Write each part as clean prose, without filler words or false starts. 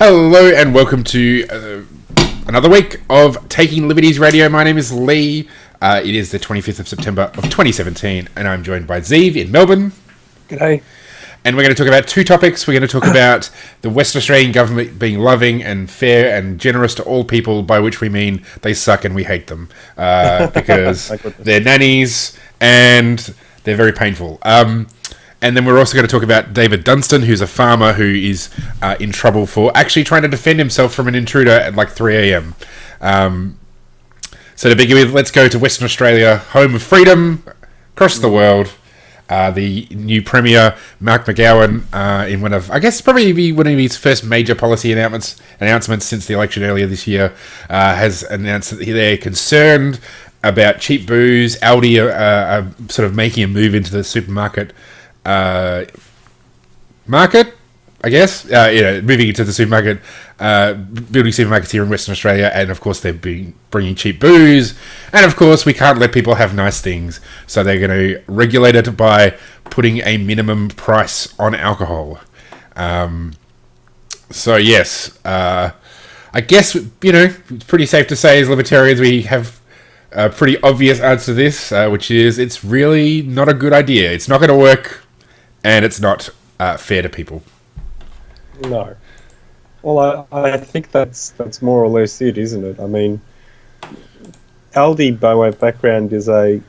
Hello and welcome to another week of Taking Liberties Radio. My name is Lee. It is the 25th of September of 2017 and I'm joined by Zeev in Melbourne. G'day. And we're going to talk about two topics. We're going to talk about the Western Australian government being loving and fair and generous to all people, by which we mean they suck and we hate them because they're nannies and they're very painful. And then we're also going to talk about David Dunstan, who's a farmer who is in trouble for actually trying to defend himself from an intruder at like 3 a.m. So to begin with, let's go to Western Australia, home of freedom across the world. The new Premier, Mark McGowan, in one of, I guess, probably one of his first major policy announcements since the election earlier this year, has announced that they're concerned about cheap booze. Aldi are sort of making a move into the supermarket market, I guess. Moving into the supermarket, building supermarkets here in Western Australia, and of course they're bringing cheap booze, and of course we can't let people have nice things, so they're going to regulate it by putting a minimum price on alcohol. So yes, I guess, it's pretty safe to say as libertarians we have a pretty obvious answer to this, which is it's really not a good idea. It's not going to work. And it's not fair to people. No. Well, I think that's more or less it, isn't it? I mean, Aldi, by way of background, is a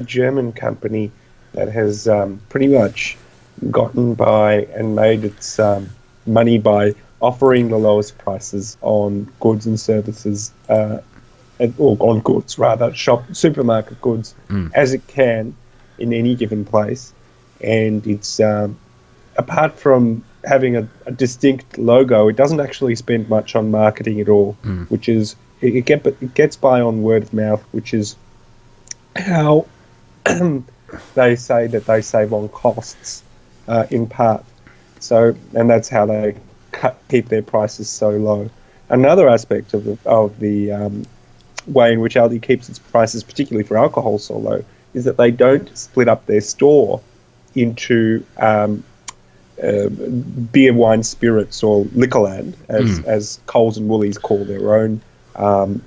German company that has pretty much gotten by and made its money by offering the lowest prices on goods and services, or on goods rather, supermarket goods, as it can in any given place. And it's, apart from having a distinct logo, it doesn't actually spend much on marketing at all, which is, it gets by on word of mouth, which is how they say that they save on costs, in part. So, and that's how they keep their prices so low. Another aspect of the way in which Aldi keeps its prices, particularly for alcohol, so low, is that they don't split up their store into beer, wine, spirits, or Liquorland, as Coles and Woolies call their own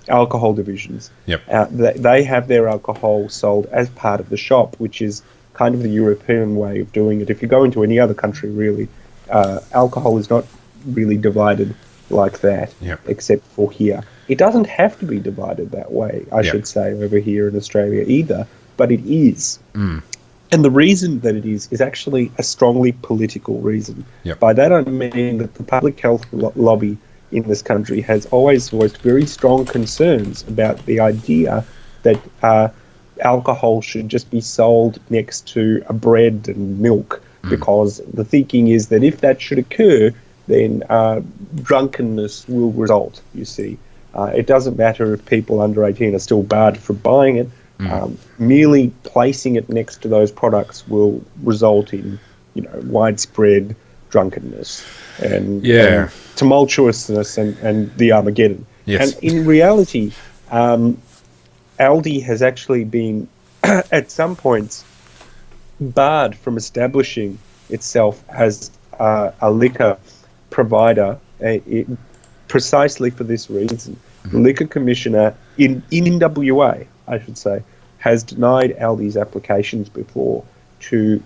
alcohol divisions. Yep. They have their alcohol sold as part of the shop, which is kind of the European way of doing it. If you go into any other country, really, alcohol is not really divided like that, except for here. It doesn't have to be divided that way, I should say, over here in Australia either, but it is. And the reason that it is actually a strongly political reason. By that I mean that the public health lobby in this country has always voiced very strong concerns about the idea that alcohol should just be sold next to a bread and milk, because the thinking is that if that should occur, then drunkenness will result, you see. It doesn't matter if people under 18 are still barred from buying it. Merely placing it next to those products will result in, widespread drunkenness and tumultuousness and the Armageddon. Yes. And in reality, Aldi has actually been, at some points, barred from establishing itself as a liquor provider, precisely for this reason. The Liquor Commissioner in WA, I should say, has denied Aldi's applications before to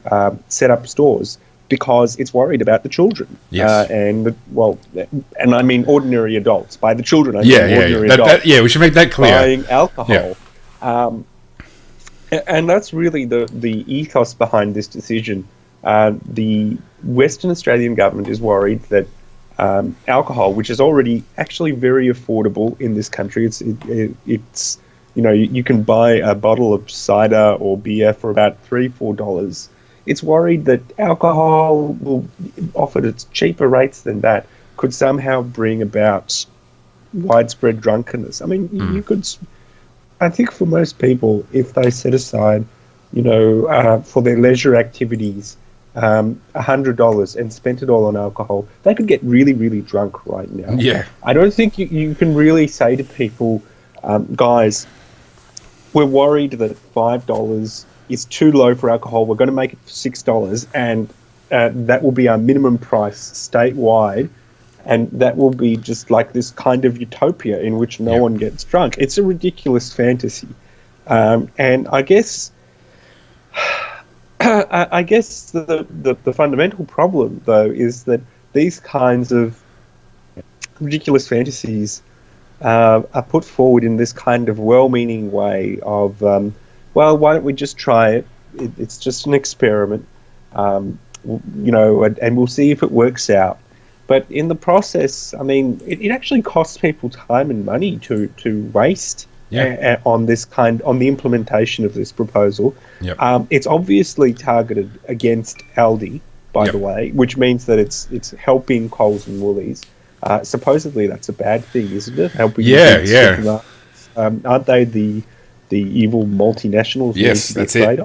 set up stores because it's worried about the children. Yes. And I mean ordinary adults. By the children, I mean ordinary adults. We should make that clear. Buying alcohol. And that's really the ethos behind this decision. The Western Australian government is worried that alcohol, which is already actually very affordable in this country, it's you can buy a bottle of cider or beer for about $3-4. It's worried that alcohol will, offered at cheaper rates than that, could somehow bring about widespread drunkenness. I mean, you could, I think for most people, if they set aside, for their leisure activities, $100 and spent it all on alcohol, they could get really, really drunk right now. Yeah. I don't think you can really say to people, guys, we're worried that $5 is too low for alcohol. We're going to make it $6, and that will be our minimum price statewide. and that will be just like this kind of utopia in which no one gets drunk. It's a ridiculous fantasy, and I guess the fundamental problem, though, is that these kinds of ridiculous fantasies are put forward in this kind of well-meaning way of, well, why don't we just try it? It's just an experiment, and we'll see if it works out. But in the process, I mean, it actually costs people time and money to waste on the implementation of this proposal. It's obviously targeted against Aldi, by the way, which means that it's helping Coles and Woolies. Supposedly that's a bad thing, isn't it? Helping aren't they the evil multinationals? Yes, that's it.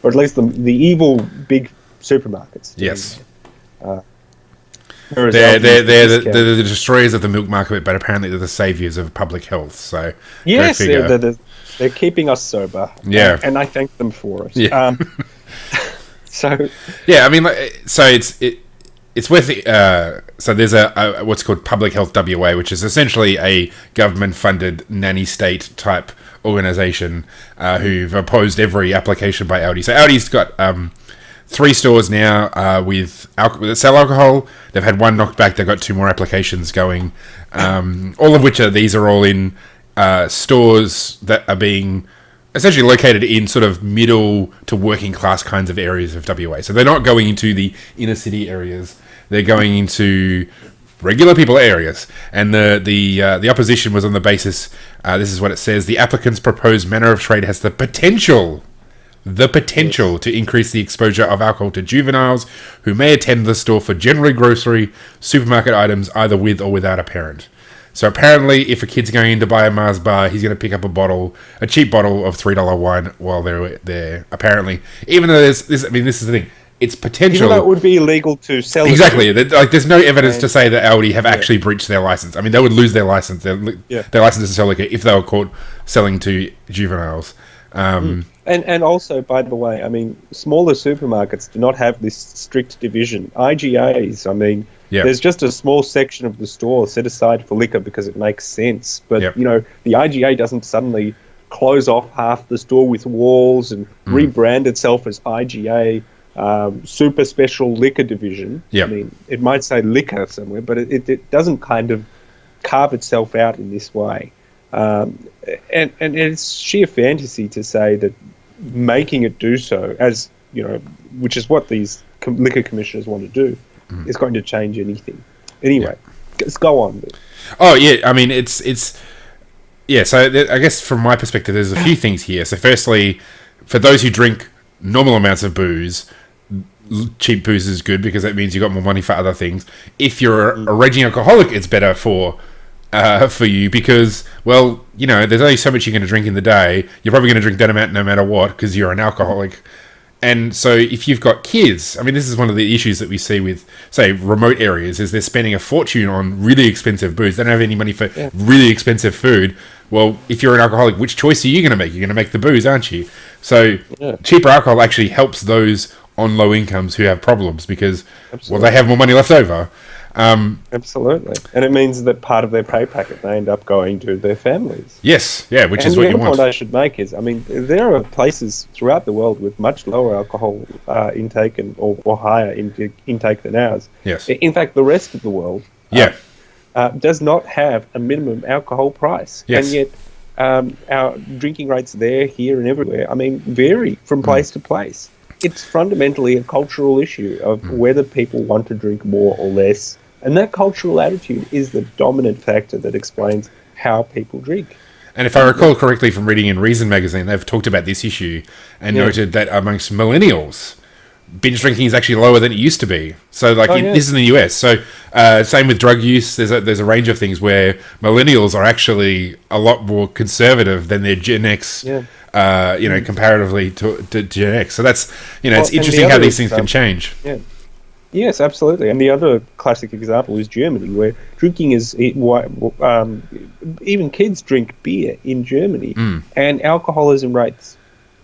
Or at least the evil big supermarkets. Yes. They're the destroyers of the milk market, but apparently they're the saviours of public health. So yes, they're keeping us sober. Yeah, and I thank them for it. Yeah. So yeah, I mean, so it's worth it. So there's a what's called Public Health WA, which is essentially a government-funded nanny state type organisation who've opposed every application by Aldi. So Aldi's got 3 stores now that sell alcohol. They've had 1 knocked back. They've got 2 more applications going. All of which these are all in stores that are being essentially located in sort of middle to working class kinds of areas of WA. So they're not going into the inner city areas. They're going into regular people areas. And the opposition was on the basis, this is what it says, the applicant's proposed manner of trade has the potential to increase the exposure of alcohol to juveniles who may attend the store for generally grocery, supermarket items, either with or without a parent. So apparently, if a kid's going in to buy a Mars bar, he's going to pick up a cheap bottle of $3 wine while they're there. Apparently, even though this is the thing, it's potential. Even though it would be illegal to sell. Exactly. There's no evidence to say that Aldi have actually breached their license. I mean, they would lose their license, their license to sell liquor, if they were caught selling to juveniles. And also, by the way, I mean, smaller supermarkets do not have this strict division. IGAs, I mean, there's just a small section of the store set aside for liquor because it makes sense. But, the IGA doesn't suddenly close off half the store with walls and rebrand itself as IGA super special liquor division. I mean, it might say liquor somewhere, but it doesn't kind of carve itself out in this way. And it's sheer fantasy to say that making it do so, as which is what these liquor commissioners want to do, is going to change anything. Anyway, let's go on. Oh yeah, I mean it's So I guess from my perspective, there's a few things here. So firstly, for those who drink normal amounts of booze, cheap booze is good because that means you got more money for other things. If you're a raging alcoholic, it's better for you because, well, there's only so much you're going to drink in the day. You're probably going to drink that amount no matter what because you're an alcoholic. And so if you've got kids, I mean, this is one of the issues that we see with, say, remote areas, is they're spending a fortune on really expensive booze. They don't have any money for really expensive food. Well, if you're an alcoholic, which choice are you going to make? You're going to make the booze, aren't you? So cheaper alcohol actually helps those on low incomes who have problems because, well, they have more money left over. Absolutely. And it means that part of their pay packet they end up going to their families. Yes, yeah, which is what you want. And the other point I should make is, I mean, there are places throughout the world with much lower alcohol intake or higher intake than ours. Yes. In fact, the rest of the world does not have a minimum alcohol price. Yes. And yet our drinking rates there, here and everywhere, I mean, vary from place to place. It's fundamentally a cultural issue of whether people want to drink more or less. And that cultural attitude is the dominant factor that explains how people drink. And if I recall correctly from reading in Reason magazine, they've talked about this issue and noted that amongst millennials, binge drinking is actually lower than it used to be. So, this is in the US. So, same with drug use. There's a range of things where millennials are actually a lot more conservative than their Gen X, comparatively to Gen X. So that's, it's interesting how these things can change. Yeah. Yes, absolutely. And the other classic example is Germany, where drinking is, even kids drink beer in Germany, and alcoholism rates,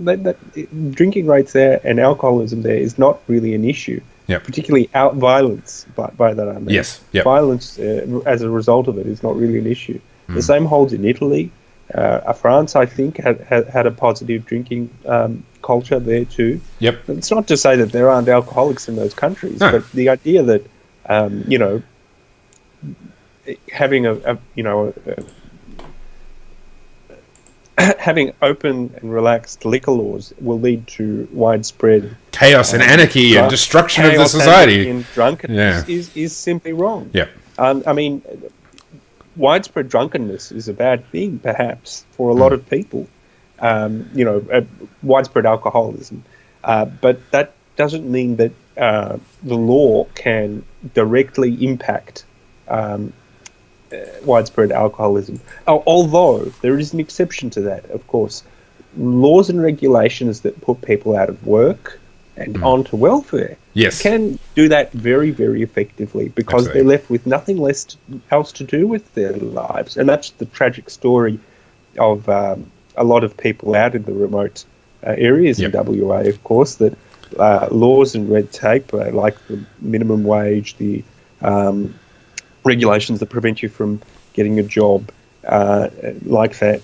drinking rates there and alcoholism there is not really an issue. Yep. particularly out violence. By that I mean, Yes. Yep. violence as a result of it is not really an issue. The same holds in Italy. France, I think, had a positive drinking culture there too. Yep. It's not to say that there aren't alcoholics in those countries, No. but the idea that having having open and relaxed liquor laws will lead to widespread chaos and anarchy and destruction of the society. And drunkenness is simply wrong. Yeah. I mean, widespread drunkenness is a bad thing, perhaps, for a lot of people. Widespread alcoholism, but that doesn't mean that the law can directly impact widespread alcoholism. Although there is an exception to that, of course. Laws and regulations that put people out of work and onto welfare can do that very, very effectively because they're left with nothing else to do with their lives. And that's the tragic story of a lot of people out in the remote areas in WA, of course, that laws and red tape, like the minimum wage, the regulations that prevent you from getting a job like that,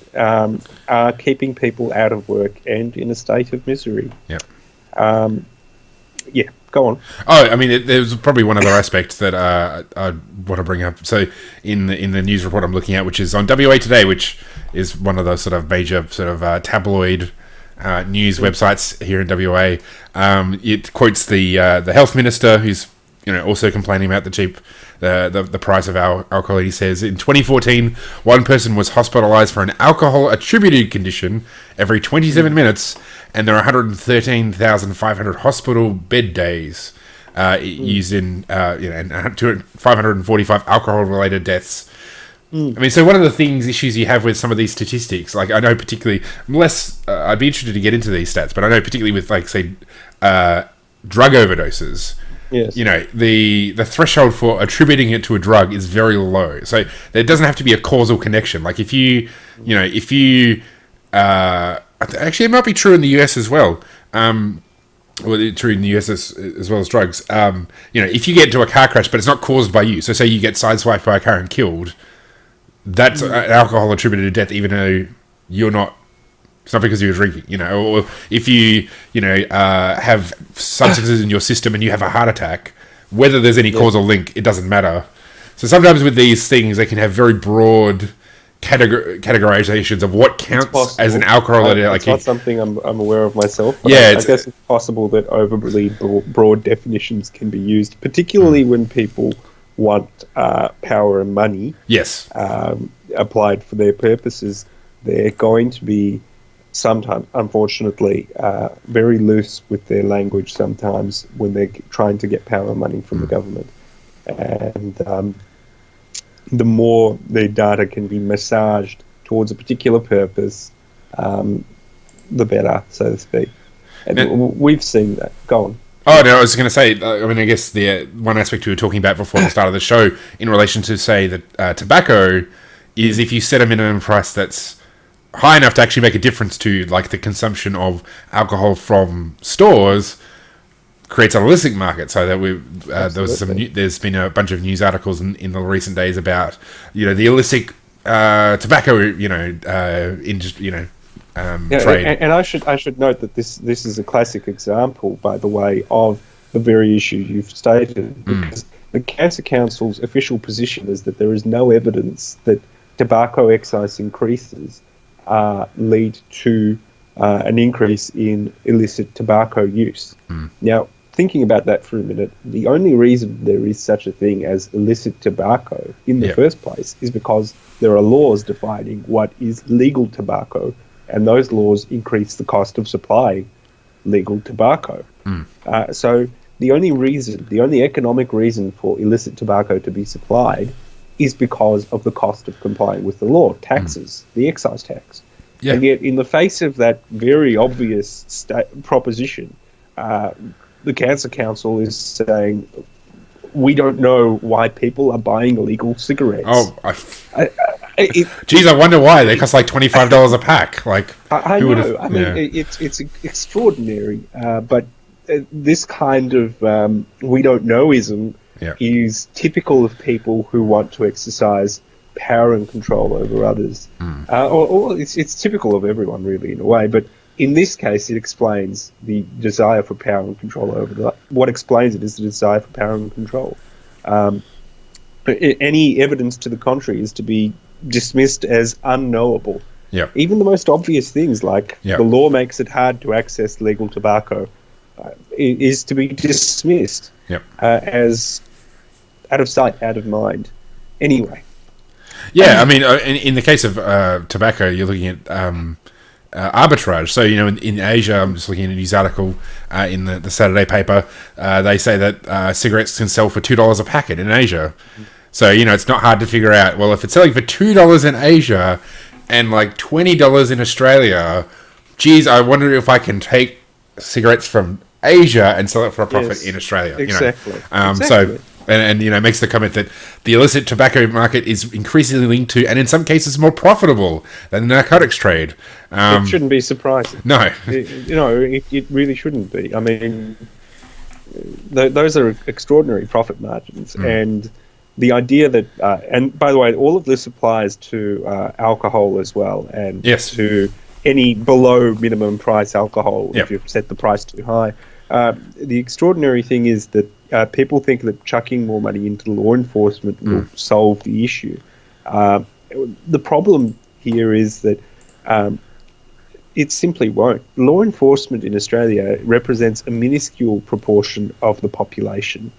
are keeping people out of work and in a state of misery. Go on. Oh, I mean, there's probably one other aspect that I want to bring up. So, in the news report I'm looking at, which is on WA Today, which is one of those sort of major sort of tabloid news websites here in WA, it quotes the health minister, who's also complaining about the price of alcohol. He says, in 2014, one person was hospitalised for an alcohol-attributed condition every 27 minutes, and there are 113,500 hospital bed days used in, and 545 alcohol-related deaths. I mean, so one of the issues you have with some of these statistics, like I know particularly, I'd be interested to get into these stats, but I know particularly with, like, say, drug overdoses, yes, the threshold for attributing it to a drug is very low. So there doesn't have to be a causal connection. Like if you actually, it might be true in the US as well. Well, true in the US as well as drugs. If you get into a car crash, but it's not caused by you. So say you get sideswiped by a car and killed, that's alcohol attributed to death, even though you're not. It's not because you were drinking, or if you, have substances in your system and you have a heart attack, whether there's any causal link, it doesn't matter. So sometimes with these things, they can have very broad categorizations of what counts as an alcohol. It's not something I'm aware of myself. But yeah, I guess it's possible that overly broad definitions can be used, particularly when people want power and money. Yes. Applied for their purposes. They're going to be sometimes, unfortunately, very loose with their language sometimes when they're trying to get power and money from the government. And the more their data can be massaged towards a particular purpose, the better, so to speak. And we've seen that. Go on. Oh, no, I was going to say, I guess the one aspect we were talking about before the start of the show in relation to, say, that tobacco is if you set a minimum price that's high enough to actually make a difference to, like, the consumption of alcohol from stores, creates an illicit market. So that there's been a bunch of news articles in the recent days about the illicit tobacco trade. And I should note that this is a classic example, by the way, of the very issue you've stated, because the Cancer Council's official position is that there is no evidence that tobacco excise increases lead to an increase in illicit tobacco use. Now, thinking about that for a minute, the only reason there is such a thing as illicit tobacco in the first place is because there are laws defining what is legal tobacco, and those laws increase the cost of supplying legal tobacco. So the only economic reason for illicit tobacco to be supplied is because of the cost of complying with the law, taxes, the excise tax. Yeah. And yet, in the face of that very obvious proposition, the Cancer Council is saying, we don't know why people are buying illegal cigarettes. Geez, I wonder why. They cost like $25 a pack. Like, I know. I mean, it's extraordinary. But this kind of we don't know-ism is typical of people who want to exercise power and control over others. Or it's typical of everyone, really, in a way. But in this case, it explains the desire for power and control over what explains it is the desire for power and control. Any evidence to the contrary is to be dismissed as unknowable. Yep. Even the most obvious things, like the law makes it hard to access legal tobacco, is to be dismissed as out of sight, out of mind. Anyway. Yeah, I mean, in the case of tobacco, you're looking at arbitrage. So, in Asia, I'm just looking at a news article in the Saturday paper. They say that cigarettes can sell for $2 a packet in Asia. So, it's not hard to figure out, well, if it's selling for $2 in Asia and like $20 in Australia, geez, I wonder if I can take cigarettes from Asia and sell it for a profit in Australia. Exactly. So, and makes the comment that the illicit tobacco market is increasingly linked to, and in some cases more profitable than the narcotics trade. It shouldn't be surprising. No. It really shouldn't be. I mean, those are extraordinary profit margins, and the idea that, and by the way, all of this applies to alcohol as well, and to any below minimum price alcohol if you've set the price too high. The extraordinary thing is that people think that chucking more money into law enforcement will solve the issue. The problem here is that it simply won't. Law enforcement in Australia represents a minuscule proportion of the population,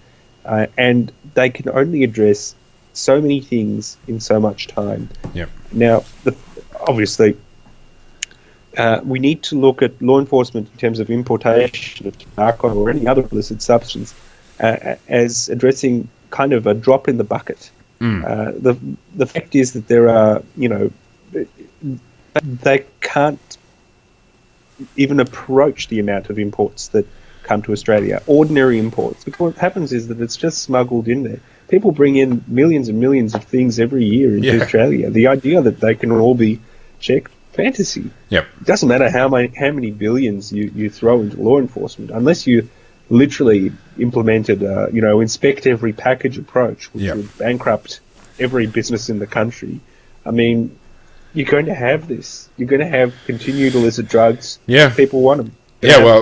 and they can only address so many things in so much time. Now, obviously, we need to look at law enforcement in terms of importation of tobacco or any other illicit substance as addressing kind of a drop in the bucket. The fact is that there are, they can't even approach the amount of imports that come to Australia, ordinary imports. Because what happens is that it's just smuggled in there. People bring in millions and millions of things every year into Australia. The idea that they can all be checked, fantasy. It doesn't matter how many billions you throw into law enforcement, unless you literally implemented inspect every package approach, which would bankrupt every business in the country. I mean, you're going to have this. You're going to have continued illicit drugs. People want them.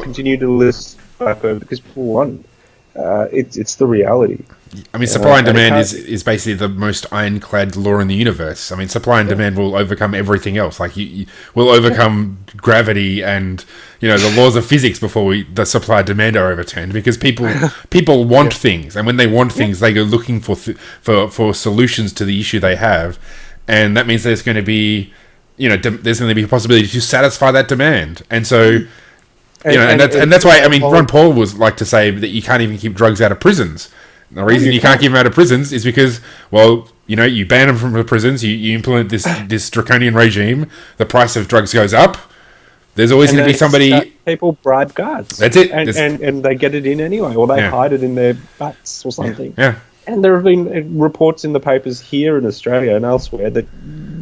Continued illicit tobacco because people want them. It's the reality. I mean, supply and demand is basically the most ironclad law in the universe. I mean, supply and demand will overcome everything else. Like, you will overcome gravity and, the laws of physics before the supply and demand are overturned, because people want things. And when they want things, they go looking for solutions to the issue they have. And that means there's going to be, there's going to be a possibility to satisfy that demand. And so, and that's why, I mean, Ron Paul was like to say that you can't even keep drugs out of prisons. The reason you can't keep them out of prisons is because, you ban them from the prisons, you implement this draconian regime, the price of drugs goes up, there's always going to be somebody... People bribe guards. That's it. And they get it in anyway, or they hide it in their butts or something. And there have been reports in the papers here in Australia and elsewhere that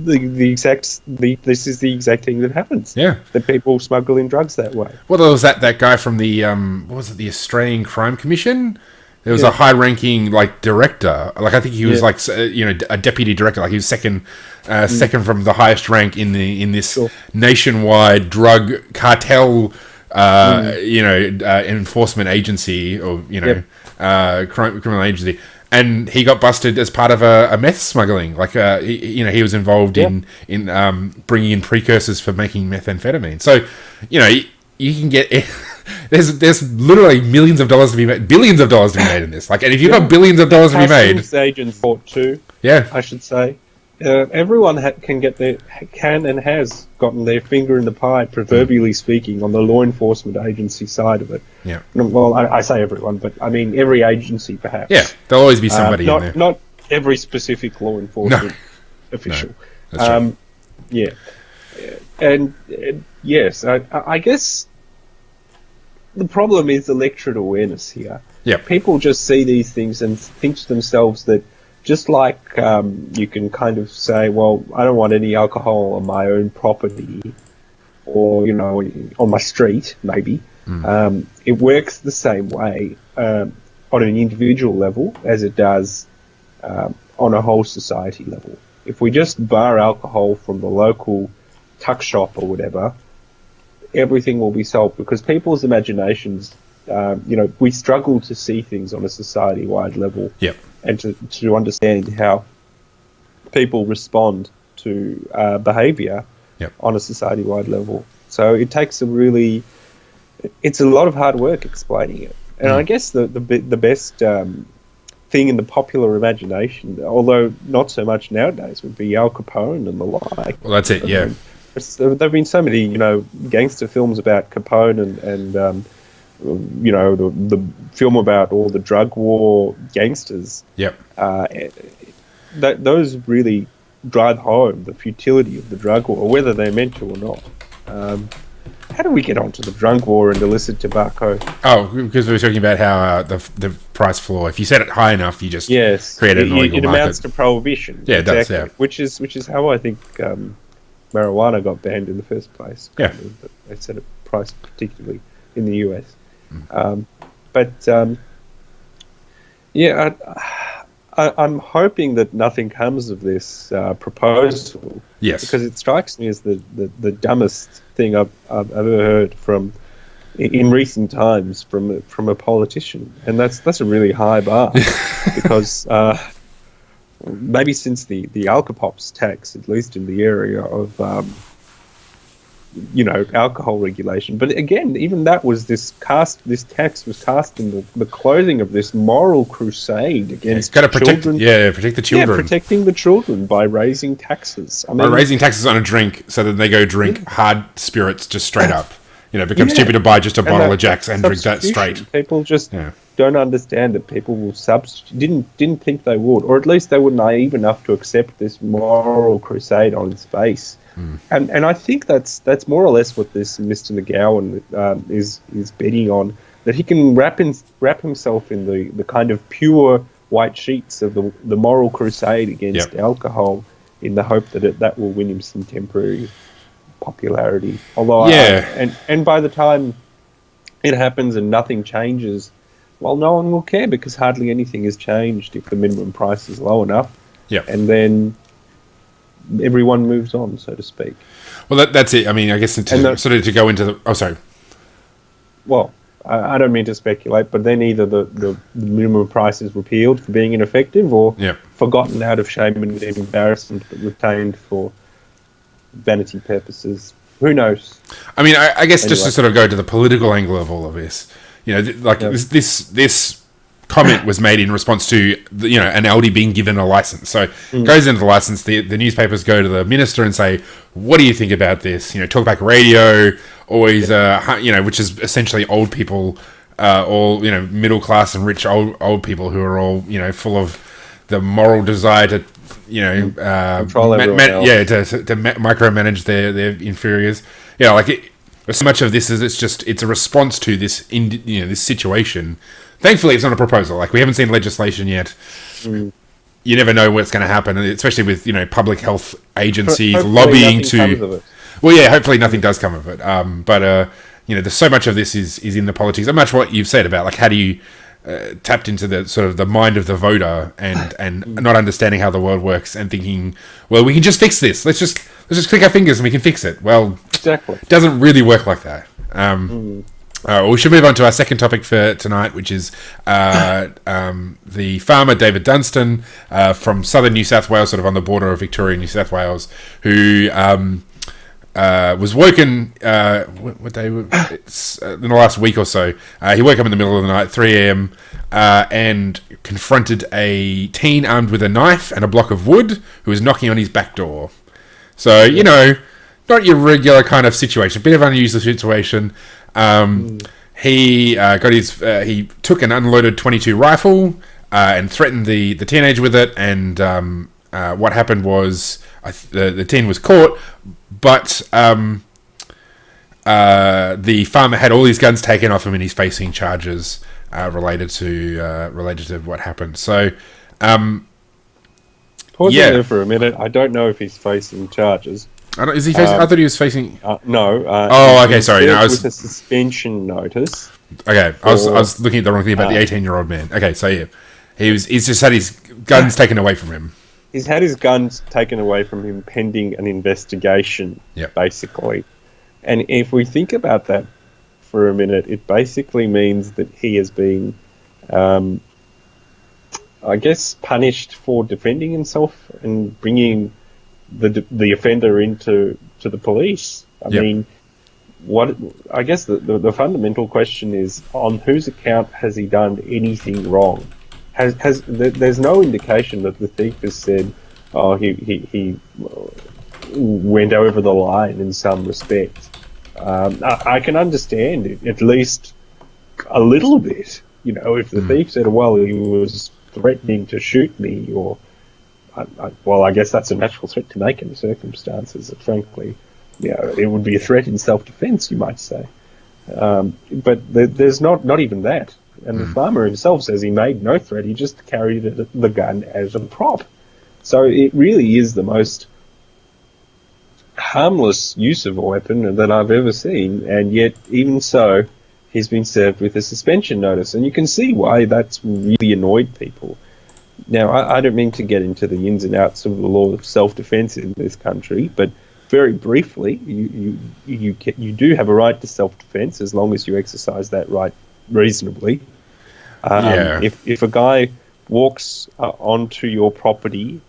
this is the exact thing that happens. That people smuggle in drugs that way. Well, there was that guy from the, the Australian Crime Commission? There was a high-ranking director. I think he was a deputy director. Like, he was second from the highest rank in this nationwide drug cartel, enforcement agency, or criminal agency. And he got busted as part of a meth smuggling. He was involved in bringing in precursors for making methamphetamine. So, you can get. There's literally millions of dollars to be made, billions of dollars to be made in this. And if you've got billions of dollars to be made, agents bought too. I should say, everyone can and has gotten their finger in the pie, proverbially speaking, on the law enforcement agency side of it. Well, I say everyone, but I mean every agency, perhaps. There'll always be somebody in there. Not every specific law enforcement official. No, that's right. And yes, I guess. The problem is electorate awareness here. People just see these things and think to themselves that just like you can kind of say, well, I don't want any alcohol on my own property or, on my street, maybe. It works the same way on an individual level as it does on a whole society level. If we just bar alcohol from the local tuck shop or whatever, everything will be solved, because people's imaginations, we struggle to see things on a society-wide level, and to understand how people respond to behaviour on a society-wide level. So it takes it's a lot of hard work explaining it. And I guess the best thing in the popular imagination, although not so much nowadays, would be Al Capone and the like. Well, that's it, yeah. There have been so many, gangster films about Capone and the film about all the drug war gangsters. Yep. Those really drive home the futility of the drug war, whether they're meant to or not. How do we get onto the drug war and illicit tobacco? Oh, because we were talking about how the price floor, if you set it high enough, you just create an illegal market. It amounts to prohibition. Yeah, exactly. It does, yeah. Which is how I think marijuana got banned in the first place. Yeah. They set a price particularly in the US. I'm hoping that nothing comes of this proposal. Yes. Because it strikes me as the dumbest thing I've ever heard in recent times from a politician, and that's a really high bar because maybe since the Alcopops tax, at least in the area of alcohol regulation. But again, even that was this tax was cast in the clothing of this moral crusade against children. Protect the children. Yeah, protecting the children by raising taxes. By raising taxes on a drink so that they go drink hard spirits just straight up. It becomes cheaper to buy just a bottle of Jack's and drink that straight. People just don't understand that people will didn't think they would, or at least they were naive enough to accept this moral crusade on its face. And I think that's more or less what this Mr. McGowan is betting on, that he can wrap himself in the kind of pure white sheets of the moral crusade against alcohol, in the hope that that will win him some temporary popularity. Although and by the time it happens and nothing changes, well, no one will care, because hardly anything has changed if the minimum price is low enough. And then everyone moves on, so to speak. Well, that's it. I mean, I guess to go into the... Oh, sorry. Well, I don't mean to speculate, but then either the minimum price is repealed for being ineffective, or forgotten out of shame and embarrassment, but retained for vanity purposes. Who knows? I mean, I guess just to sort of go to the political angle of all of this, this comment was made in response to an Aldi being given a license. So it goes into the license. The newspapers go to the minister and say, "What do you think about this?" Talkback radio, always, which is essentially old people, all middle class and rich old people who are all full of the moral desire to control everyone else. to micromanage their inferiors. So much of this is it's a response to this this situation. Thankfully, it's not a proposal. We haven't seen legislation yet. You never know what's going to happen, especially with public health agencies lobbying to. Well, yeah, hopefully nothing does come of it. But there's so much of this is in the politics. And much what you've said about how do you tapped into the sort of the mind of the voter and not understanding how the world works and thinking, well, we can just fix this. Let's just click our fingers and we can fix it. Well, exactly. It doesn't really work like that. We should move on to our second topic for tonight, which is the farmer David Dunstan from southern New South Wales, sort of on the border of Victoria and New South Wales, who was woken what day? It's in the last week or so. He woke up in the middle of the night, 3 a.m., and confronted a teen armed with a knife and a block of wood who was knocking on his back door. So not your regular kind of situation, a bit of an unusual situation. He took an unloaded .22 rifle and threatened the teenager with it, and what happened was the teen was caught, but the farmer had all his guns taken off him, and he's facing charges related to what happened. So, pausing there for a minute. I don't know if he's facing charges. Is he facing? I thought he was facing. No. Oh, okay. Sorry. No, I was with a suspension notice. Okay, I was looking at the wrong thing about the 18-year-old man. Okay, so yeah, he's just had his guns taken away from him. He's had his guns taken away from him pending an investigation, basically. And if we think about that for a minute, it basically means that he has been, I guess, punished for defending himself and bringing the offender to the police. I mean, I guess the fundamental question is, on whose account has he done anything wrong? There's no indication that the thief has said, oh, he went over the line in some respect. I can understand it, at least a little bit. If the thief said, well, he was threatening to shoot me, or well, I guess that's a natural threat to make in the circumstances. Frankly, it would be a threat in self-defense, you might say. But there's not even that. And the farmer himself says he made no threat, he just carried the gun as a prop. So it really is the most harmless use of a weapon that I've ever seen, and yet, even so, he's been served with a suspension notice. And you can see why that's really annoyed people. Now, I don't mean to get into the ins and outs of the law of self-defense in this country, but very briefly, you do have a right to self-defense as long as you exercise that right reasonably. If a guy walks onto your property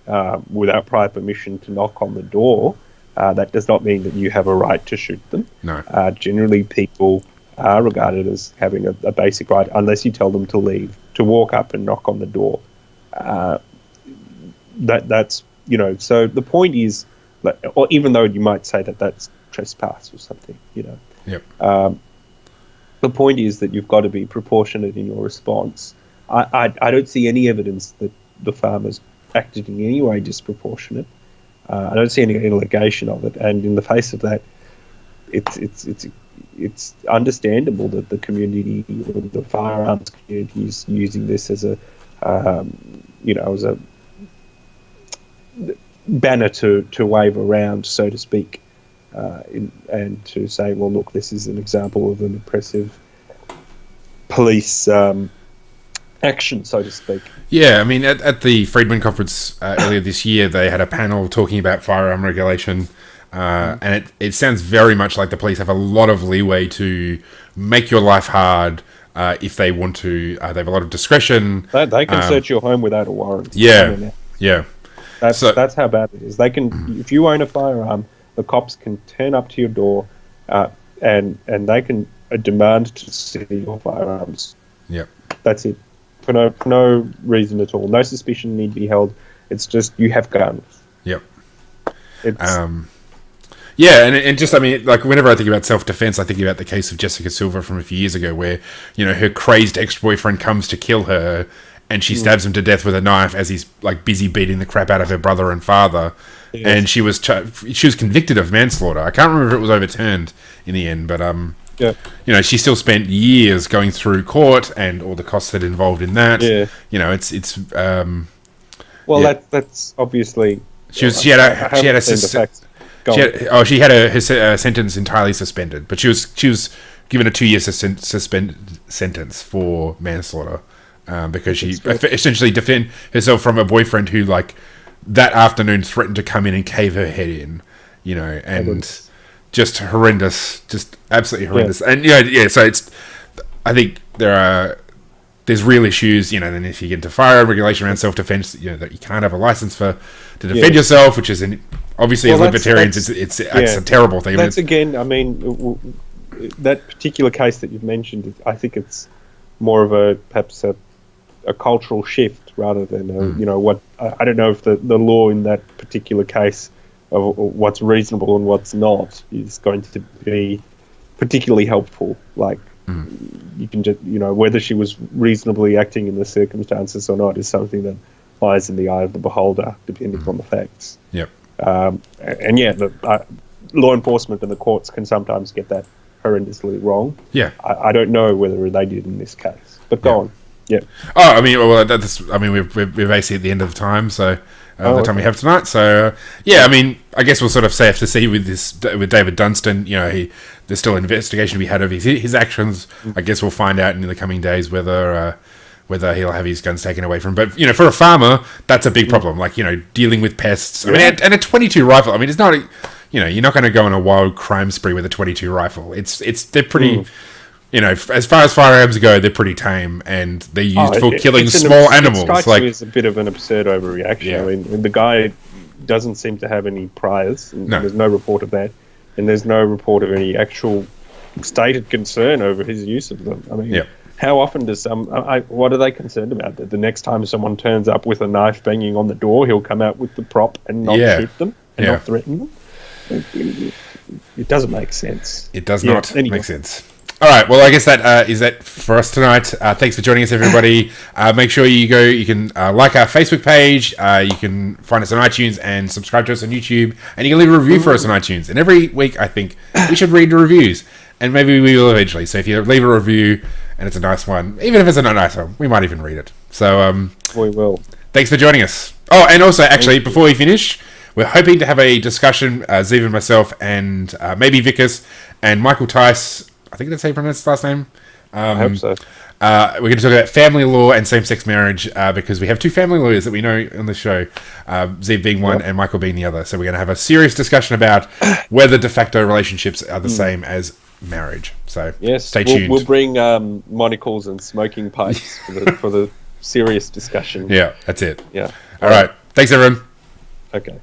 without prior permission to knock on the door, that does not mean that you have a right to shoot them. No. Generally, people are regarded as having a basic right, unless you tell them to leave, to walk up and knock on the door. That's so the point is, or even though you might say that that's trespass or something, Yep. The point is that you've got to be proportionate in your response. I don't see any evidence that the farmers acted in any way disproportionate. I don't see any allegation of it, and in the face of that, it's understandable that the community, or the firearms community, is using this as a as a banner to wave around, so to speak, and to say, well, look, this is an example of an oppressive police action, so to speak. Yeah, I mean, at the Friedman Conference earlier this year, they had a panel talking about firearm regulation, and it sounds very much like the police have a lot of leeway to make your life hard if they want to. They have a lot of discretion. They can search your home without a warrant. Yeah. That's how bad it is. They can, if you own a firearm, the cops can turn up to your door, and they can demand to see your firearms. Yep. That's it. For no reason at all. No suspicion need be held. It's just you have guns. Yep. And just, I mean, like, whenever I think about self-defense, I think about the case of Jessica Silver from a few years ago, where her crazed ex-boyfriend comes to kill her, and she stabs him to death with a knife as he's like busy beating the crap out of her brother and father. Yes. And she was convicted of manslaughter. I can't remember if it was overturned in the end, but she still spent years going through court and all the costs that involved in that. Yeah. That's obviously she had her sentence entirely suspended, but she was given a 2-year sentence for manslaughter. Because she essentially defended herself from a boyfriend who, like, that afternoon threatened to come in and cave her head in, and just horrendous, just absolutely horrendous. Yeah. And so I think there's real issues, and if you get into firearm regulation around self-defense, that you can't have a license to defend yourself, which is obviously as libertarians, it's a terrible thing. That's again, I mean, that particular case that you've mentioned, I think it's more of perhaps a cultural shift rather than what I don't know if the law in that particular case of what's reasonable and what's not is going to be particularly helpful. Like, you can just whether she was reasonably acting in the circumstances or not is something that lies in the eye of the beholder, depending on the facts. Yep. Law enforcement and the courts can sometimes get that horrendously wrong. Yeah. I don't know whether they did in this case, but go on. Yeah. Oh, I mean, well, we're basically at the end of the time, so the time we have tonight. So yeah, I mean, I guess we'll sort of have to see with David Dunstan. There's still an investigation to be had of his actions. I guess we'll find out in the coming days whether he'll have his guns taken away from him. But for a farmer, that's a big problem. Like dealing with pests. I mean, and a .22 rifle. I mean, it's not. You're not going to go on a wild crime spree with a .22 rifle. They're pretty. As far as firearms go, they're pretty tame, and they're used for killing small animals. It strikes me as a bit of an absurd overreaction. Yeah. I mean, the guy doesn't seem to have any priors. And There's no report of that, and there's no report of any actual stated concern over his use of them. I mean, how often does what are they concerned about? That the next time someone turns up with a knife banging on the door, he'll come out with the prop and not shoot them and not threaten them? It doesn't make sense. It does not make sense. All right, well, I guess that is it for us tonight. Thanks for joining us, everybody. Make sure you can like our Facebook page. You can find us on iTunes and subscribe to us on YouTube. And you can leave a review for us on iTunes. And every week, I think, we should read the reviews. And maybe we will eventually. So if you leave a review and it's a nice one, even if it's not a nice one, we might even read it. So we will. Thanks for joining us. Oh, and also, actually, before we finish, we're hoping to have a discussion, Zeev and myself, and maybe Vickers and Michael Tice. I think that's how you pronounce his last name. I hope so. We're going to talk about family law and same-sex marriage because we have two family lawyers that we know on the show, Zeev being one and Michael being the other. So we're going to have a serious discussion about whether de facto relationships are the same as marriage. So stay tuned. We'll bring monocles and smoking pipes for the serious discussion. Yeah, that's it. Yeah. All right. Thanks, everyone. Okay.